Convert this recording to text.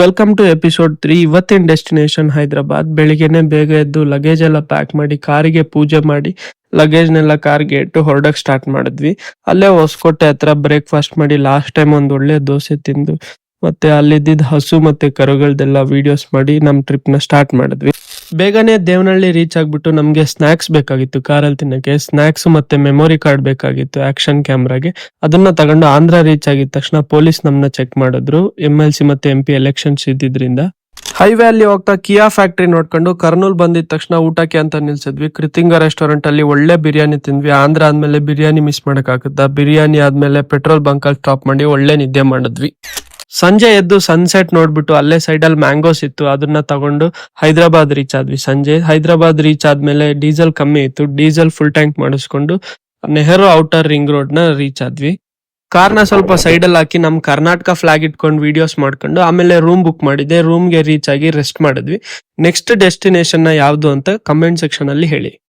Welcome to episode 3. ಇವತ್ತಿನ destination Hyderabad. ಬೆಳಿಗ್ಗೆನೆ ಬೇಗ ಎದ್ದು ಲಗೇಜ್ ಎಲ್ಲ ಪ್ಯಾಕ್ ಮಾಡಿ ಕಾರಿಗೆ ಪೂಜೆ ಮಾಡಿ ಲಗೇಜ್ನೆಲ್ಲ ಕಾರ್ಗೆ ಇಟ್ಟು ಹೊರಡಕ್ ಸ್ಟಾರ್ಟ್ ಮಾಡಿದ್ವಿ. ಅಲ್ಲೇ ಹೊಸಕೋಟೆ ಹತ್ರ ಬ್ರೇಕ್ಫಾಸ್ಟ್ ಮಾಡಿ ಲಾಸ್ಟ್ ಟೈಮ್ ಒಂದ್ ಒಳ್ಳೆ ದೋಸೆ ತಿಂದು ಮತ್ತೆ ಅಲ್ಲಿದ್ದ ಹಸು ಮತ್ತೆ ಕರುಗಳದೆಲ್ಲ ವಿಡಿಯೋಸ್ ಮಾಡಿ ನಮ್ ಟ್ರಿಪ್ ನ ಸ್ಟಾರ್ಟ್ ಮಾಡಿದ್ವಿ. ಬೇಗನೆ ದೇವನಹಳ್ಳಿ ರೀಚ್ ಆಗ್ಬಿಟ್ಟು ನಮ್ಗೆ ಸ್ನಾಕ್ಸ್ ಬೇಕಾಗಿತ್ತು ಕಾರಲ್ಲಿ ತಿನ್ನಕ್ಕೆ. ಸ್ನಾಕ್ಸ್ ಮತ್ತೆ ಮೆಮೊರಿ ಕಾರ್ಡ್ ಬೇಕಾಗಿತ್ತು ಆಕ್ಷನ್ ಕ್ಯಾಮ್ರಾಗೆ. ಅದನ್ನ ತಗೊಂಡು ಆಂಧ್ರ ರೀಚ್ ಆಗಿದ ತಕ್ಷಣ ಪೊಲೀಸ್ ನಮ್ನ ಚೆಕ್ ಮಾಡಿದ್ರು. MLC ಮತ್ತೆ MP ಎಲೆಕ್ಷನ್ಸ್ ಇದ್ದಿದ್ರಿಂದ. ಹೈವೇ ಅಲ್ಲಿ ಹೋಗ್ತಾ ಕಿಯಾ ಫ್ಯಾಕ್ಟ್ರಿ ನೋಡ್ಕೊಂಡು ಕರ್ನೂಲ್ ಬಂದಿದ ತಕ್ಷಣ ಊಟಕ್ಕೆ ಅಂತ ನಿಲ್ಸಿದ್ವಿ. ಕೃತಿಂಗ ರೆಸ್ಟೋರೆಂಟ್ ಅಲ್ಲಿ ಒಳ್ಳೆ ಬಿರಿಯಾನಿ ತಿಂದ್ವಿ. ಆಂಧ್ರ ಆದ್ಮೇಲೆ ಬಿರಿಯಾನಿ ಮಿಸ್ ಮಾಡಕ್ ಆಗುತ್ತಾ? ಬಿರಿಯಾನಿ ಆದ್ಮೇಲೆ ಪೆಟ್ರೋಲ್ ಬಂಕ್ ಅಲ್ಲಿ ಸ್ಟಾಪ್ ಮಾಡಿ ಒಳ್ಳೆ ನಿದ್ದೆ ಮಾಡಿದ್ವಿ. ಸಂಜೆ ಎದ್ದು ಸನ್ಸೆಟ್ ನೋಡ್ಬಿಟ್ಟು ಅಲ್ಲೇ ಸೈಡ್ ಅಲ್ಲಿ ಮ್ಯಾಂಗೋಸ್ ಇತ್ತು, ಅದನ್ನ ತಗೊಂಡು ಹೈದರಾಬಾದ್ ರೀಚ್ ಆದ್ವಿ. ಸಂಜೆ ಹೈದರಾಬಾದ್ ರೀಚ್ ಆದ್ಮೇಲೆ ಡೀಸೆಲ್ ಕಮ್ಮಿ ಇತ್ತು, ಡೀಸೆಲ್ ಫುಲ್ ಟ್ಯಾಂಕ್ ಮಾಡಿಸ್ಕೊಂಡು ನೆಹರು ಔಟರ್ ರಿಂಗ್ ರೋಡ್ ನ ರೀಚ್ ಆದ್ವಿ. ಕಾರ್ನ ಸ್ವಲ್ಪ ಸೈಡ್ ಅಲ್ಲಿ ಹಾಕಿ ನಮ್ ಕರ್ನಾಟಕ ಫ್ಲಾಗ್ ಇಟ್ಕೊಂಡು ವಿಡಿಯೋಸ್ ಮಾಡ್ಕೊಂಡು ಆಮೇಲೆ ರೂಮ್ ಬುಕ್ ಮಾಡಿದ್ದೆ. ರೂಮ್ಗೆ ರೀಚ್ ಆಗಿ ರೆಸ್ಟ್ ಮಾಡಿದ್ವಿ. ನೆಕ್ಸ್ಟ್ ಡೆಸ್ಟಿನೇಷನ್ ನ ಯಾವ್ದು ಅಂತ ಕಮೆಂಟ್ ಸೆಕ್ಷನ್ ಅಲ್ಲಿ ಹೇಳಿ.